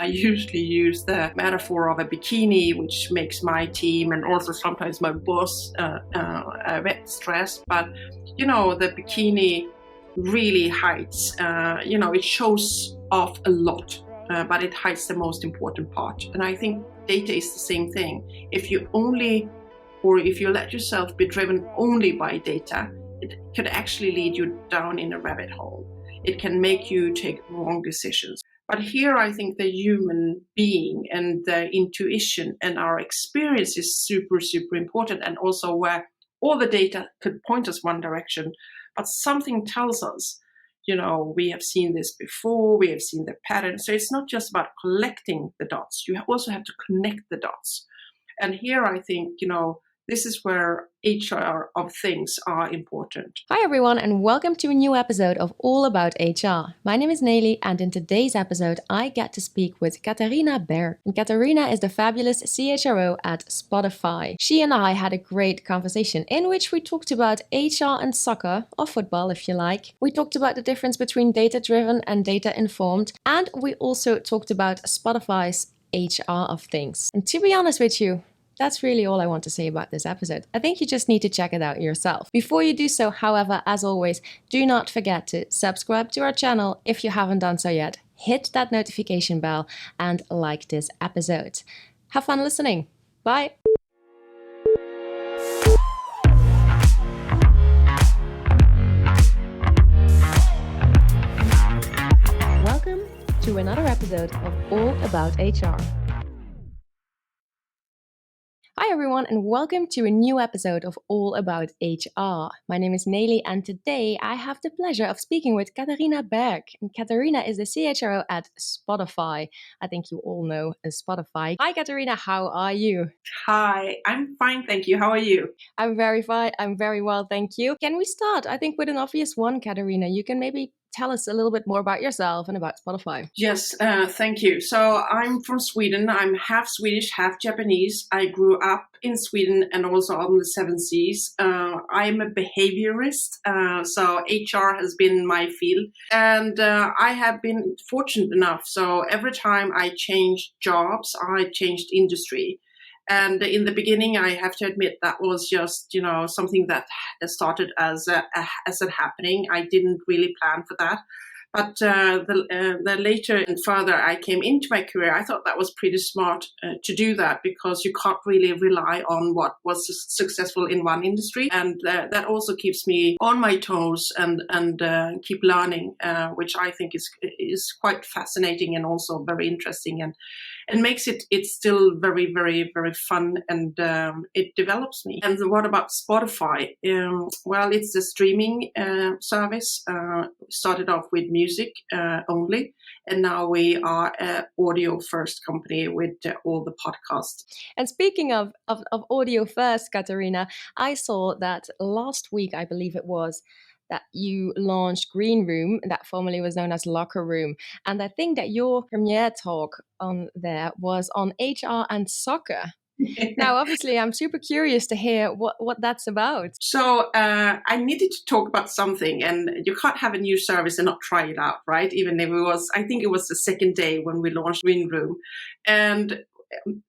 I usually use the metaphor of a bikini, which makes my team and also sometimes my boss a bit stressed. But, the bikini really hides, it shows off a lot, but it hides the most important part. And I think data is the same thing. If you let yourself be driven only by data, it could actually lead you down in a rabbit hole. It can make you take wrong decisions. But here I think the human being and the intuition and our experience is super, super important, and also where all the data could point us one direction, but something tells us, we have seen this before, we have seen the pattern. So it's not just about collecting the dots, you also have to connect the dots. And here I think, this is where HR of things are important. Hi everyone, and welcome to a new episode of All About HR. My name is Nelly, and in today's episode I get to speak with Katharina Berg. And Katharina is the fabulous CHRO at Spotify. She and I had a great conversation in which we talked about HR and soccer, or football if you like. We talked about the difference between data-driven and data-informed, and we also talked about Spotify's HR of things. And to be honest with you, that's really all I want to say about this episode. I think you just need to check it out yourself. Before you do so, however, as always, do not forget to subscribe to our channel if you haven't done so yet. Hit that notification bell and like this episode. Have fun listening. Bye. Welcome to another episode of All About HR. Hi everyone, and welcome to a new episode of All About HR. My name is Nelly, and today I have the pleasure of speaking with Katharina Berg. And Katharina is the CHRO at Spotify. I think you all know Spotify. Hi Katharina, how are you? Hi, I'm fine, thank you. How are you? I'm very fine. I'm very well, thank you. Can we start, I think, with an obvious one, Katharina? You can maybe tell us a little bit more about yourself and about Spotify. Yes, thank you. So I'm from Sweden. I'm half Swedish, half Japanese. I grew up in Sweden and also on the seven seas. I'm a behaviorist, so HR has been my field. And I have been fortunate enough. So every time I changed jobs, I changed industry. And in the beginning, I have to admit that was just, something that started as a happening. I didn't really plan for that. But the later and further I came into my career, I thought that was pretty smart to do that, because you can't really rely on what was successful in one industry. And that also keeps me on my toes and keep learning, which I think is quite fascinating and also very interesting, and makes it's still very, very, very fun, and it develops me. And what about Spotify? Well, it's a streaming service. Started off with music only, and now we are an audio first company with all the podcasts. And speaking of audio first, Katharina, I saw that last week, I believe it was, that you launched Green Room, that formerly was known as Locker Room. And I think that your premiere talk on there was on HR and soccer. Now, obviously, I'm super curious to hear what that's about. So I needed to talk about something, and you can't have a new service and not try it out, right? Even if I think it was the second day when we launched Green Room. And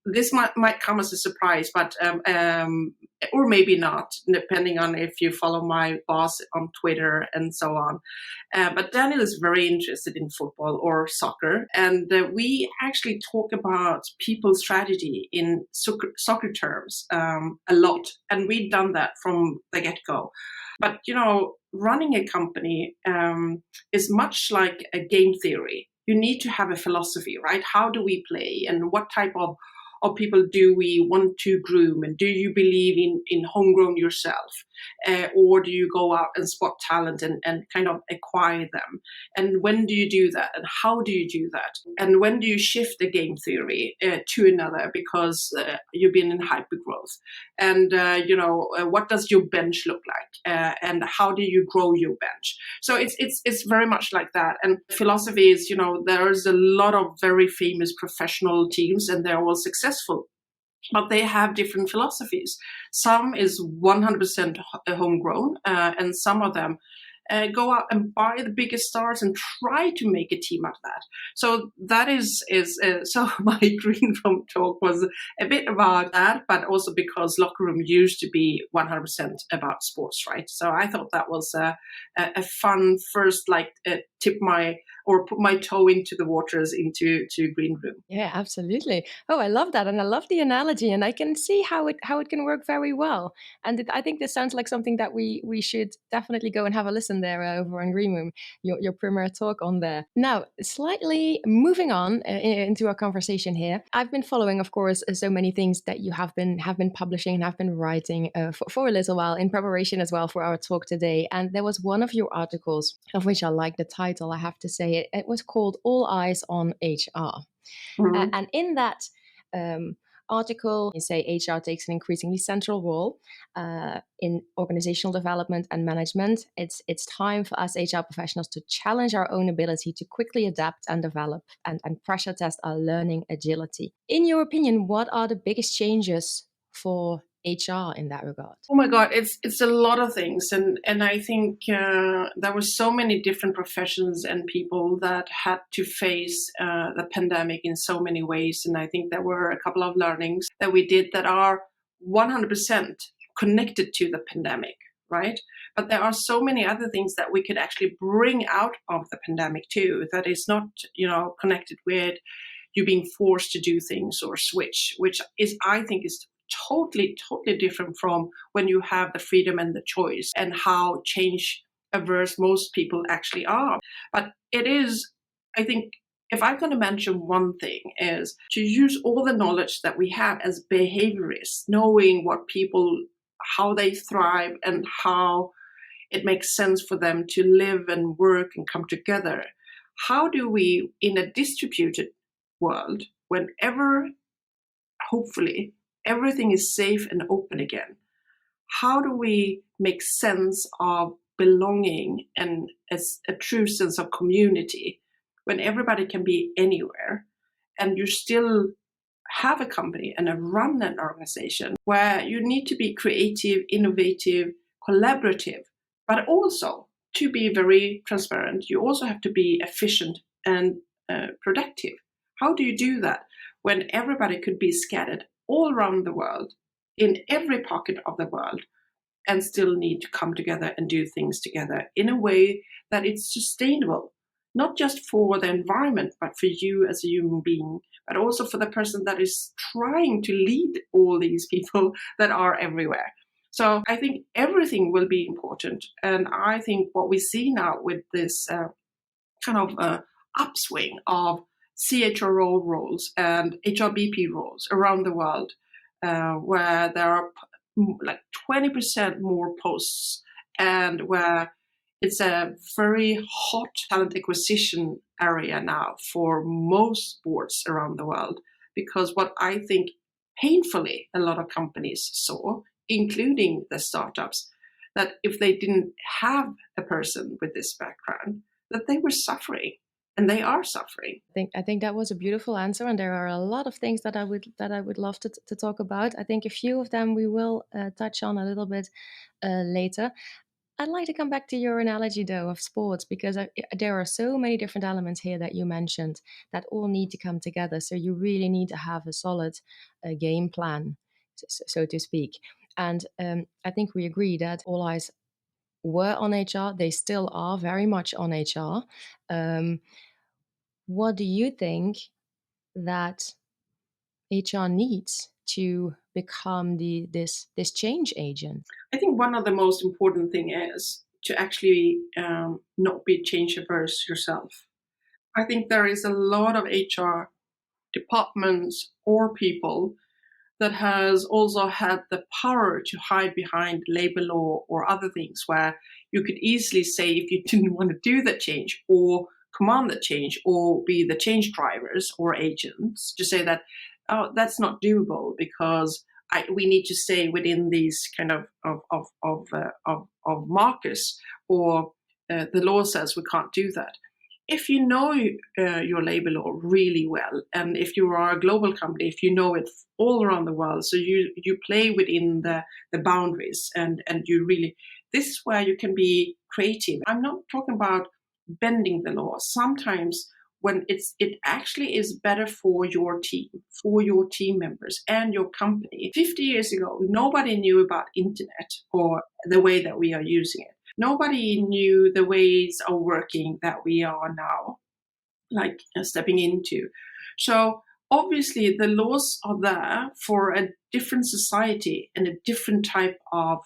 this might come as a surprise, but or maybe not, depending on if you follow my boss on Twitter and so on. But Daniel is very interested in football or soccer, and we actually talk about people strategy in soccer terms a lot, and we've done that from the get-go. But running a company is much like a game theory. You need to have a philosophy, right? How do we play, and what type of people do we want to groom? And do you believe in homegrown yourself? Or do you go out and spot talent and kind of acquire them? And when do you do that? And how do you do that? And when do you shift the game theory to another, because you've been in hypergrowth? And, what does your bench look like? And how do you grow your bench? So it's very much like that. And philosophy is, there's a lot of very famous professional teams, and they're all successful, but they have different philosophies. Some is 100% homegrown, and some of them go out and buy the biggest stars and try to make a team out of that. So that is so my green room talk was a bit about that, but also because locker room used to be 100% about sports, right? So I thought that was a fun first, put my toe into the waters into green room. Yeah, absolutely. Oh, I love that, and I love the analogy, and I can see how it can work very well. And I think this sounds like something that we should definitely go and have a listen there over in Green Room. Your premiere talk on there. Now, slightly moving on into our conversation here. I've been following, of course, so many things that you have been publishing and have been writing for a little while in preparation as well for our talk today. And there was one of your articles of which I like the title. I have to say it was called "All Eyes on HR." Mhm. And in that article, you say HR takes an increasingly central role in organizational development and management. It's time for us HR professionals to challenge our own ability to quickly adapt and develop and pressure test our learning agility. In your opinion, what are the biggest changes for HR in that regard? Oh my God, it's a lot of things, and I think there were so many different professions and people that had to face the pandemic in so many ways, and I think there were a couple of learnings that we did that are 100% connected to the pandemic, right? But there are so many other things that we could actually bring out of the pandemic too, that is not connected with you being forced to do things or switch, which is I think is totally different from when you have the freedom and the choice and how change averse most people actually are. But it is, I think, if I'm going to mention one thing, is to use all the knowledge that we have as behaviorists, knowing what people, how they thrive and how it makes sense for them to live and work and come together. How do we, in a distributed world, whenever, hopefully, everything is safe and open again, how do we make sense of belonging and a true sense of community when everybody can be anywhere and you still have a company and run an organization where you need to be creative, innovative, collaborative, but also to be very transparent. You also have to be efficient and productive. How do you do that when everybody could be scattered all around the world, in every pocket of the world, and still need to come together and do things together in a way that it's sustainable, not just for the environment, but for you as a human being, but also for the person that is trying to lead all these people that are everywhere. So I think everything will be important. And I think what we see now with this upswing of CHRO roles and HRBP roles around the world, where there are like 20% more posts, and where it's a very hot talent acquisition area now for most boards around the world. Because what I think painfully a lot of companies saw, including the startups, that if they didn't have a person with this background, that they were suffering. And they are suffering. I think that was a beautiful answer, and there are a lot of things that I would love to talk about. I think a few of them we will touch on a little bit later. I'd like to come back to your analogy, though, of sports, because there are so many different elements here that you mentioned that all need to come together. So you really need to have a solid game plan, so to speak. And I think we agree that all eyes were on HR. They still are very much on HR. What do you think that HR needs to become this change agent? I think one of the most important thing is to actually not be change averse yourself. I think there is a lot of HR departments or people that has also had the power to hide behind labor law or other things, where you could easily say, if you didn't want to do that change or command the change or be the change drivers or agents, to say that, oh, that's not doable because we need to stay within these kind of markers, or the law says we can't do that. If you know your labor law really well, and if you are a global company, if you know it all around the world, so you play within the boundaries, and you really This is where you can be creative. I'm not talking about bending the law. Sometimes when it actually is better for your team members and your company. 50 years ago, nobody knew about internet or the way that we are using it. Nobody knew the ways of working that we are now, like stepping into. So obviously the laws are there for a different society and a different type of,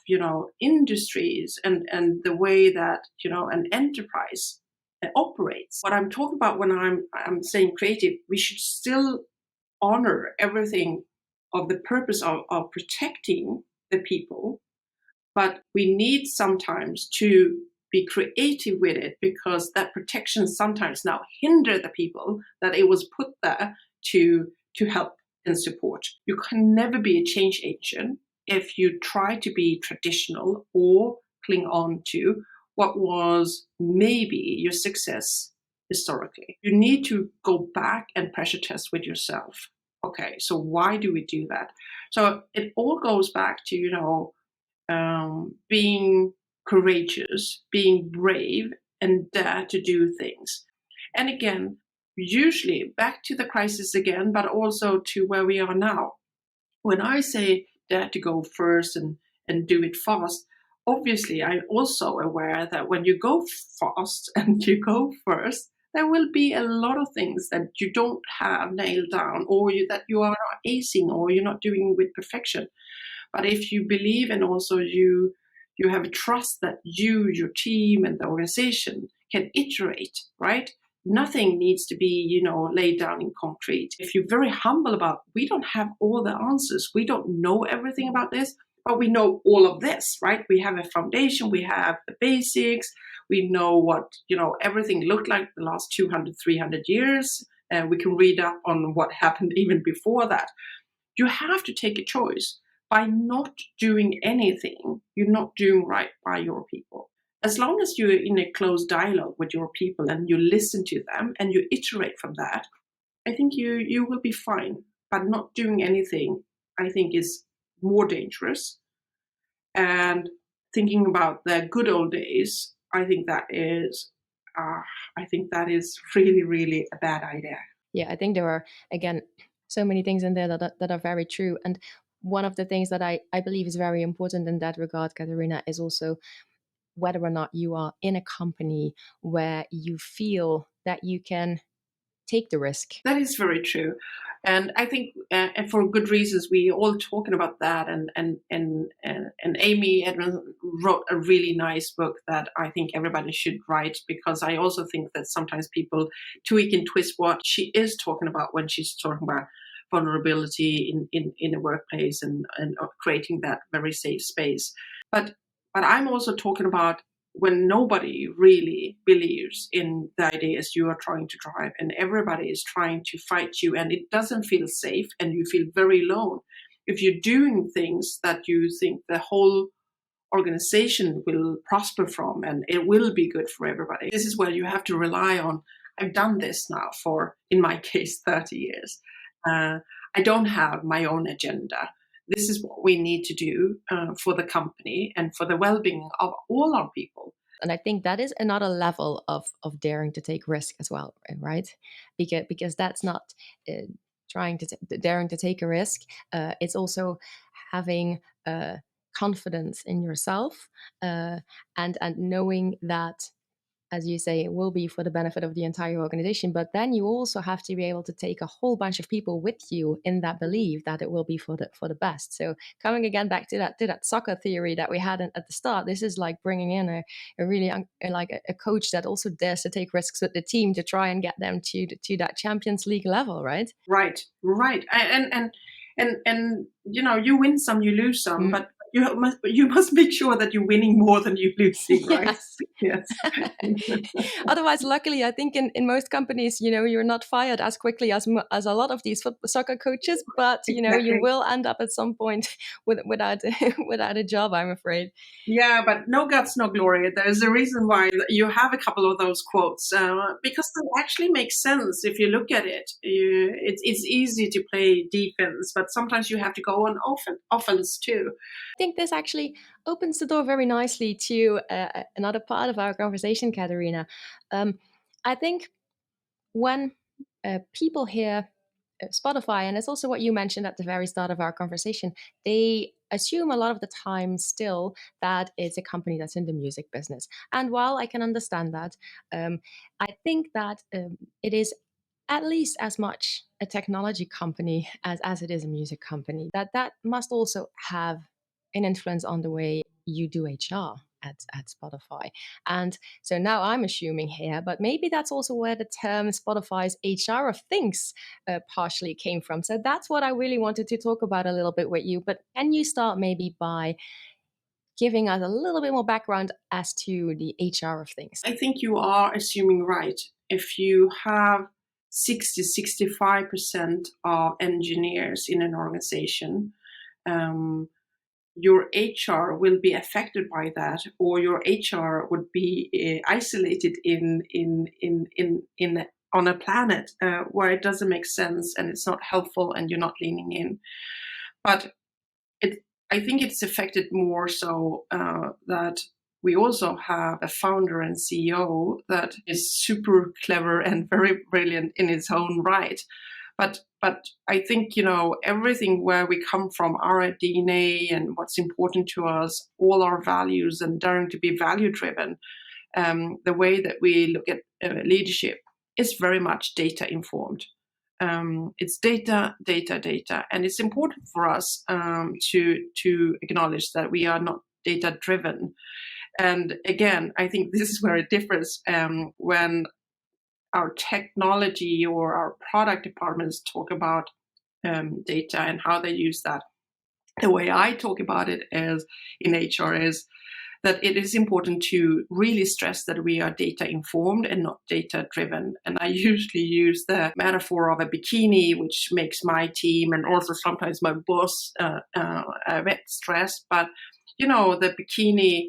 industries and the way that, an enterprise operates. What I'm talking about when I'm saying creative, we should still honor everything of the purpose of protecting the people, but we need sometimes to be creative with it, because that protection sometimes now hinder the people that it was put there to help and support. You can never be a change agent if you try to be traditional or cling on to what was maybe your success historically. You need to go back and pressure test with yourself. Okay, so why do we do that? So it all goes back to, being courageous, being brave, and dare to do things. And again, usually back to the crisis again, but also to where we are now. When I say dare to go first and do it fast, obviously I'm also aware that when you go fast and you go first, there will be a lot of things that you don't have nailed down, or that you are not acing, or you're not doing with perfection. But if you believe, and also you have a trust that you, your team, and the organization can iterate, right? Nothing needs to be, laid down in concrete. If you're very humble about, we don't have all the answers, we don't know everything about this, but we know all of this, right? We have a foundation, we have the basics, we know what, everything looked like the last 200, 300 years. We can read up on what happened even before that. You have to take a choice. By not doing anything, you're not doing right by your people. As long as you're in a close dialogue with your people and you listen to them and you iterate from that, I think you will be fine. But not doing anything, I think, is more dangerous. And thinking about the good old days, I think that is really, really a bad idea. Yeah, I think there are, again, so many things in there that are very true. And one of the things that I believe is very important in that regard, Katarina, is also whether or not you are in a company where you feel that you can take the risk. That is very true. And I think, and for good reasons, we all talking about that. And Amy Edmonds wrote a really nice book that I think everybody should write, because I also think that sometimes people tweak and twist what she is talking about when she's talking about vulnerability in a workplace and creating that very safe space. But I'm also talking about when nobody really believes in the ideas you are trying to drive, and everybody is trying to fight you, and it doesn't feel safe, and you feel very alone. If you're doing things that you think the whole organization will prosper from and it will be good for everybody, this is where you have to rely on, I've done this now for, in my case, 30 years. I don't have my own agenda. This is what we need to do for the company and for the well-being of all our people. And I think that is another level of daring to take risk as well, right? Because that's not daring to take a risk. It's also having confidence in yourself and knowing that, as you say, it will be for the benefit of the entire organization. But then you also have to be able to take a whole bunch of people with you in that belief that it will be for the best. So coming again back to that soccer theory that we had at the start, this is like bringing in a really a coach that also dares to take risks with the team to try and get them to that Champions League level, right? Right. And you win some, you lose some, but you must make sure that you're winning more than you're losing, right? Yes. Otherwise, luckily, I think in most companies, you're not fired as quickly as a lot of these soccer coaches, but Exactly. you will end up at some point without a job, I'm afraid. Yeah, but no guts, no glory. There's a reason why you have a couple of those quotes, because they actually make sense if you look at it. It's easy to play defense, but sometimes you have to go on offense too. I think this actually opens the door very nicely to another part of our conversation, Katerina. I think when people hear Spotify, and it's also what you mentioned at the very start of our conversation, they assume a lot of the time still that it's a company that's in the music business. And while I can understand that, I think that it is at least as much a technology company as it is a music company. That must also have an influence on the way you do HR at Spotify. And so now I'm assuming here, but maybe that's also where the term Spotify's HR of things partially came from. So that's what I really wanted to talk about a little bit with you. But can you start maybe by giving us a little bit more background as to the HR of things? I think you are assuming right. If you have 60-65% of engineers in an organization, your HR will be affected by that, or your HR would be isolated on a planet where it doesn't make sense and it's not helpful and you're not leaning in. But I think it's affected more so that we also have a founder and CEO that is super clever and very brilliant in its own right. But I think, everything where we come from, our DNA and what's important to us, all our values and daring to be value driven, the way that we look at leadership is very much data informed. It's data, and it's important for us to acknowledge that we are not data driven. And again, I think this is where it differs when our technology or our product departments talk about data and how they use that. The way I talk about it as in HR is that it is important to really stress that we are data informed and not data driven. And I usually use the metaphor of a bikini, which makes my team and also sometimes my boss a bit stressed. But, the bikini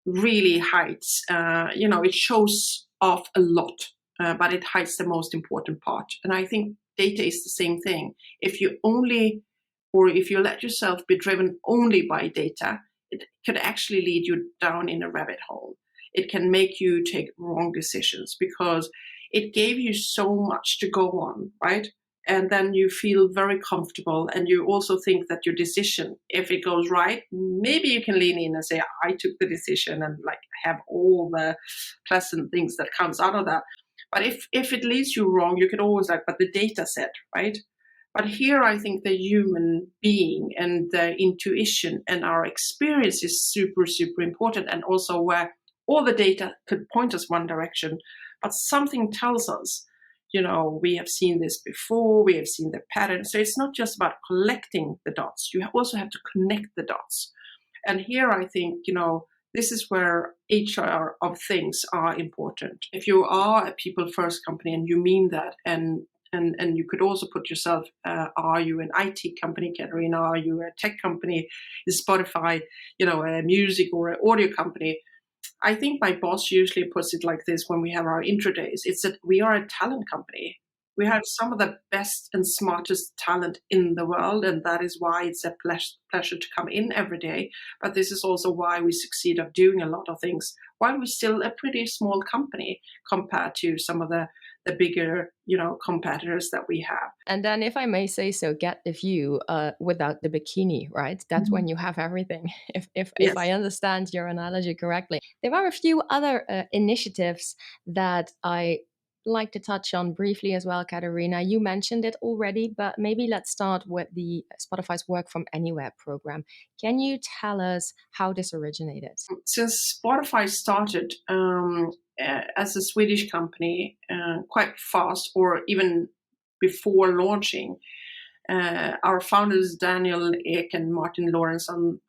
really hides, it shows off a lot, but it hides the most important part. And I think data is the same thing. If you let yourself be driven only by data, it could actually lead you down in a rabbit hole. It can make you take wrong decisions because it gave you so much to go on, right? And then you feel very comfortable, and you also think that your decision, if it goes right, maybe you can lean in and say, I took the decision, and have all the pleasant things that comes out of that. But if it leads you wrong, you could always but the data said, right? But here I think the human being and the intuition and our experience is super, super important, and also where all the data could point us one direction, but something tells us, we have seen this before, we have seen the pattern. So it's not just about collecting the dots, you also have to connect the dots. And here I think, this is where HR of things are important. If you are a people first company and you mean that, and you could also put yourself, are you an IT company, Katerina? Are you a tech company? Is Spotify, a music or an audio company? I think my boss usually puts it like this when we have our intro days. It's that we are a talent company. We have some of the best and smartest talent in the world, and that is why it's a pleasure to come in every day. But this is also why we succeed of doing a lot of things, while we're still a pretty small company compared to some of the bigger, competitors that we have. And then, if I may say so, get the view without the bikini, right? That's when you have everything. If I understand your analogy correctly, there are a few other initiatives that I like to touch on briefly as well, Katerina. You mentioned it already, but maybe let's start with the Spotify's Work from Anywhere program. Can you tell us how this originated? Since Spotify started as a Swedish company quite fast, or even before launching, our founders, Daniel Ek and Martin Lorentzon,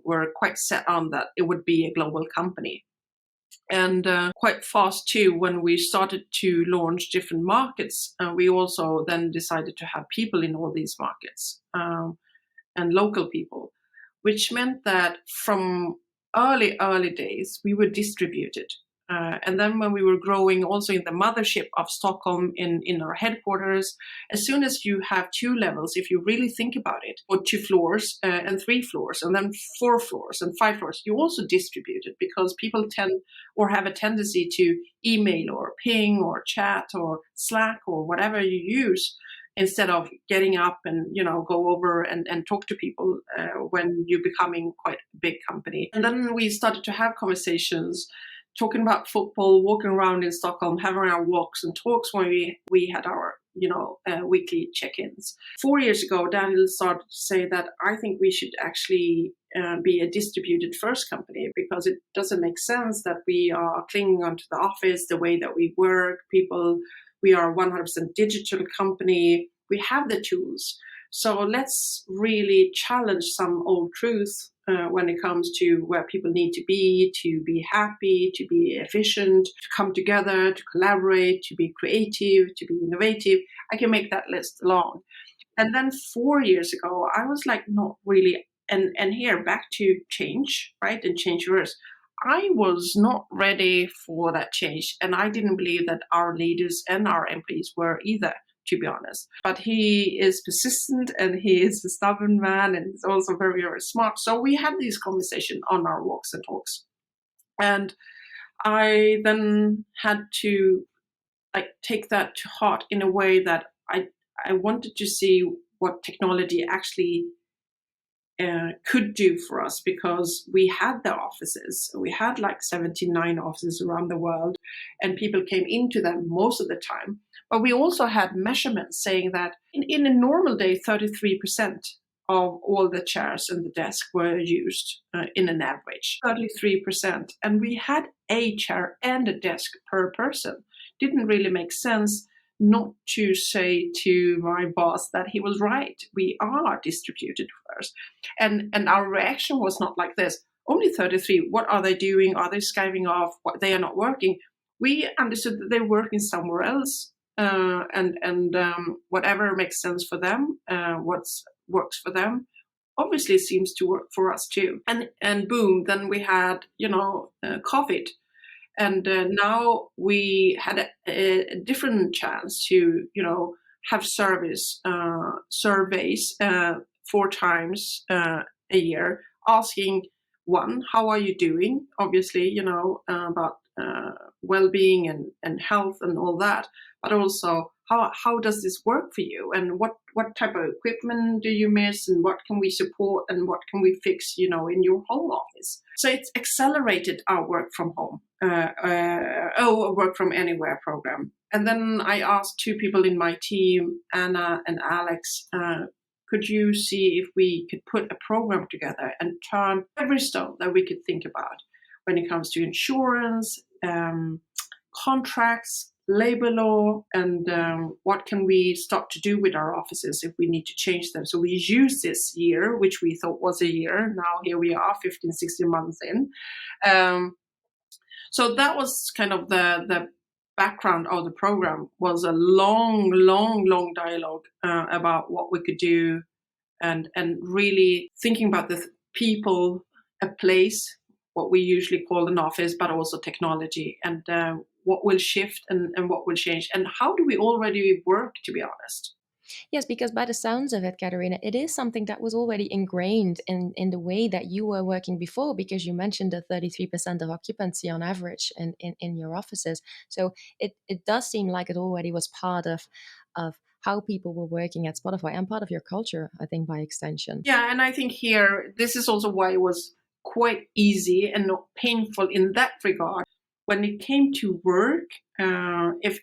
were quite set on that it would be a global company. And quite fast too, when we started to launch different markets, we also then decided to have people in all these markets and local people, which meant that from early days, we were distributed. And then when we were growing also in the mothership of Stockholm in our headquarters, as soon as you have 2 levels, if you really think about it, or 2 floors and 3 floors, and then 4 floors and 5 floors, you also distribute it because people tend or have a tendency to email or ping or chat or Slack or whatever you use, instead of getting up and, go over and talk to people when you're becoming quite a big company. And then we started to have conversations talking about football, walking around in Stockholm, having our walks and talks when we had our weekly check-ins. 4 years ago, Daniel started to say that I think we should actually be a distributed first company, because it doesn't make sense that we are clinging onto the office, the way that we work. We are a 100% digital company. We have the tools. So let's really challenge some old truths when it comes to where people need to be happy, to be efficient, to come together, to collaborate, to be creative, to be innovative. I can make that list long. And then 4 years ago, I was like, not really. And here back to change, right? And change yours. I was not ready for that change. And I didn't believe that our leaders and our employees were either, to be honest. But he is persistent and he is a stubborn man, and he's also very, very smart. So we had these conversations on our walks and talks. And I then had to take that to heart in a way that I wanted to see what technology actually could do for us, because we had the offices. We had 79 offices around the world, and people came into them most of the time. But we also had measurements saying that in a normal day, 33% of all the chairs and the desk were used in an average, 33%. And we had a chair and a desk per person. Didn't really make sense not to say to my boss that he was right. We are distributed first. And our reaction was not like this. Only 33. What are they doing? Are they skiving off? They are not working. We understood that they're working somewhere else. And whatever makes sense for them, what works for them, obviously seems to work for us too. And boom, then we had, COVID. And now we had a different chance to, have surveys 4 times a year, asking, one, how are you doing? Obviously, about well-being and health and all that, but also how does this work for you, and what type of equipment do you miss, and what can we support, and what can we fix, in your home office. So it's accelerated our work from home, work from anywhere program. And then I asked 2 people in my team, Anna and Alex, could you see if we could put a program together and turn every stone that we could think about when it comes to insurance, contracts, labor law, and what can we start to do with our offices if we need to change them. So we used this year, which we thought was a year. Now here we are, 15, 16 months in. So that was kind of the background of the program, was a long dialogue about what we could do, and really thinking about the people, a place, what we usually call an office, but also technology, and what will shift and what will change, and how do we already work, to be honest. Yes, because by the sounds of it, Katarina, it is something that was already ingrained in the way that you were working before, because you mentioned the 33% of occupancy on average in your offices. So it does seem like it already was part of how people were working at Spotify, and part of your culture, I think, by extension. Yeah, and I think here, this is also why it was quite easy and not painful in that regard. When it came to work, if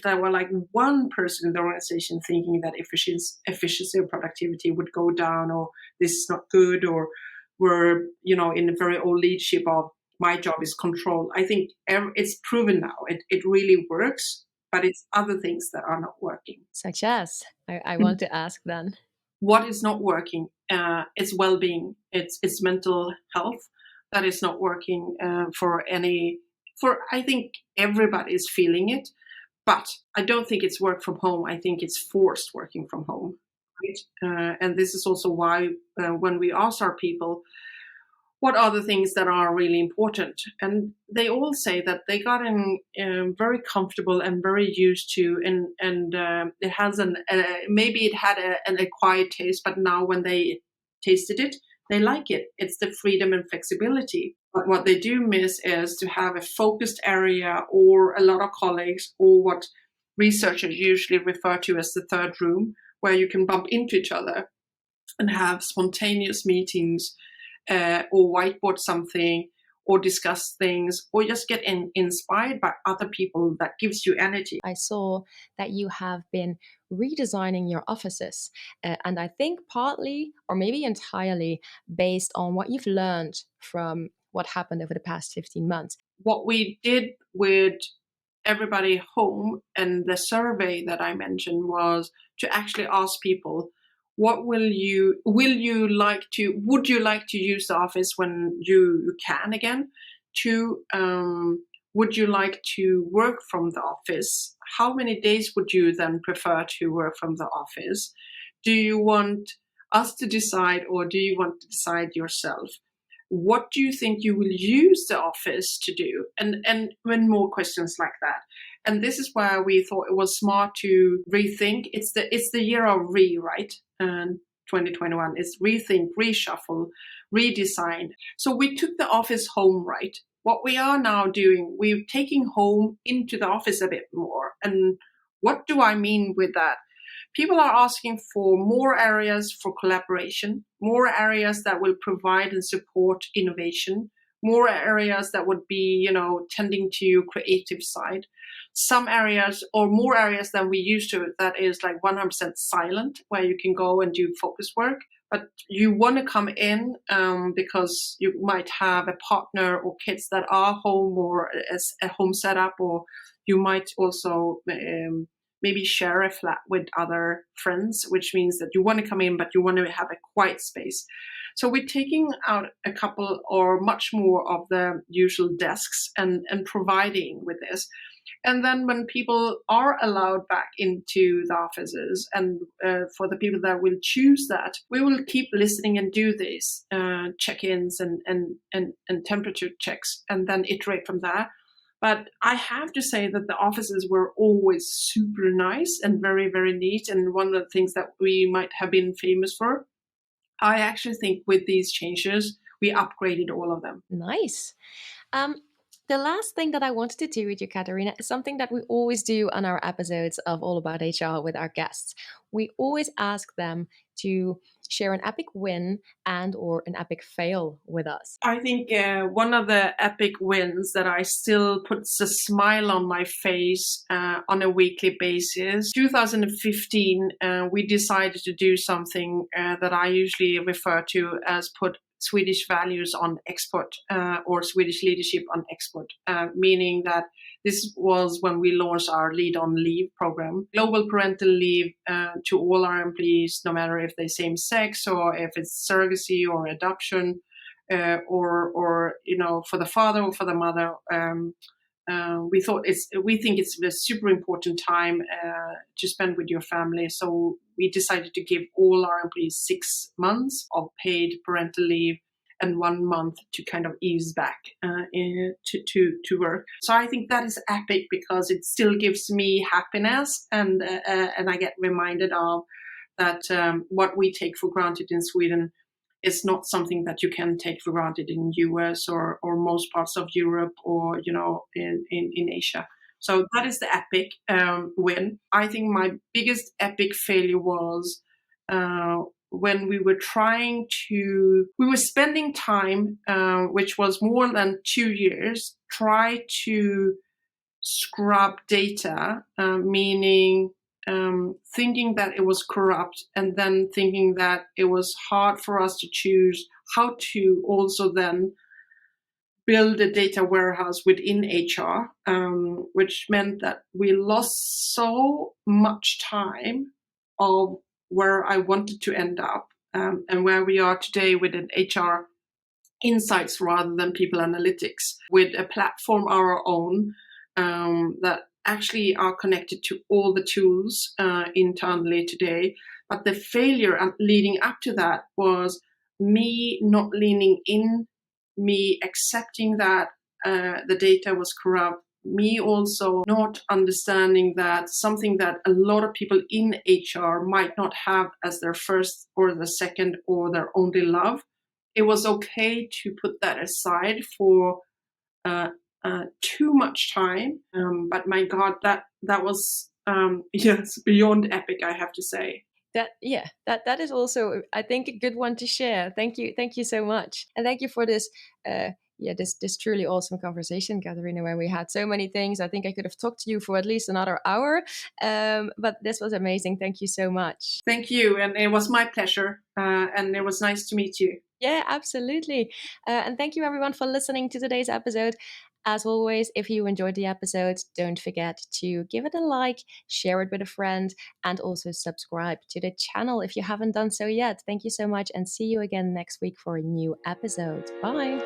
there were one person in the organization thinking that efficiency or productivity would go down, or this is not good, or we're, in a very old leadership of my job is control, I think it's proven now. It really works, but it's other things that are not working. Such as, I want to ask then. What is not working? It's well-being. It's mental health. That is not working I think everybody is feeling it, but I don't think it's work from home. I think it's forced working from home. Right? And this is also why when we ask our people, what are the things that are really important? And they all say that they got very comfortable and very used to, and it has maybe it had an acquired taste, but now when they tasted it, they like it. It's the freedom and flexibility. But what they do miss is to have a focused area or a lot of colleagues, or what researchers usually refer to as the third room, where you can bump into each other and have spontaneous meetings, or whiteboard something, or discuss things, or just get inspired by other people. That gives you energy. I saw that you have been redesigning your offices, and I think partly or maybe entirely based on what you've learned from what happened over the past 15 months. What we did with everybody home and the survey that I mentioned was to actually ask people, would you like to use the office when you can again? Would you like to work from the office? How many days would you then prefer to work from the office? Do you want us to decide, or do you want to decide yourself? What do you think you will use the office to do? And when more questions like that. And this is where we thought it was smart to rethink. It's the year of right? And 2021 is rethink, reshuffle, redesign. So we took the office home, right? What we are now doing, we're taking home into the office a bit more. And what do I mean with that? People are asking for more areas for collaboration, more areas that will provide and support innovation, more areas that would be, tending to your creative side. Some areas, or more areas than we used to, that is like 100% silent, where you can go and do focus work. But you want to come in because you might have a partner or kids that are home, or as a home setup, or you might also maybe share a flat with other friends, which means that you want to come in, but you want to have a quiet space. So we're taking out a couple or much more of the usual desks and providing with this. And then when people are allowed back into the offices, and for the people that will choose that, we will keep listening and do these check-ins and temperature checks, and then iterate from there. But I have to say that the offices were always super nice and very, very neat. And one of the things that we might have been famous for, I actually think with these changes, we upgraded all of them. Nice. The last thing that I wanted to do with you, Katarina, is something that we always do on our episodes of All About HR with our guests. We always ask them to share an epic win and or an epic fail with us. I think one of the epic wins that I still puts a smile on my face on a weekly basis. 2015, we decided to do something that I usually refer to as put Swedish values on export, or Swedish leadership on export, meaning that this was when we launched our Lead on Leave program, global parental leave to all our employees, no matter if they're same sex or if it's surrogacy or adoption, or for the father or for the mother. We think it's a super important time to spend with your family. So we decided to give all our employees 6 months of paid parental leave and 1 month to kind of ease back to work. So I think that is epic because it still gives me happiness, and I get reminded of that what we take for granted in Sweden is not something that you can take for granted in US or most parts of Europe or in Asia. So that is the epic win. I think my biggest epic failure was when we were spending time, which was more than 2 years, try to scrub data, meaning thinking that it was corrupt, and then thinking that it was hard for us to choose how to also then build a data warehouse within HR, which meant that we lost so much time of where I wanted to end up, and where we are today with an HR insights rather than people analytics, with a platform our own that actually are connected to all the tools internally today. But the failure leading up to that was me not leaning in me accepting that the data was corrupt, me also not understanding that something that a lot of people in HR might not have as their first or their second or their only love. It was okay to put that aside for too much time. But my God, that was yes, beyond epic, I have to say. That is also, I think, a good one to share. Thank you so much, and thank you for this this truly awesome conversation, Katarina, where we had so many things. I think I could have talked to you for at least another hour, but this was amazing. Thank you so much. Thank you, and it was my pleasure, and it was nice to meet you. Yeah, absolutely. And thank you everyone for listening to today's episode. As always, if you enjoyed the episode, don't forget to give it a like, share it with a friend, and also subscribe to the channel if you haven't done so yet. Thank you so much, and see you again next week for a new episode. Bye.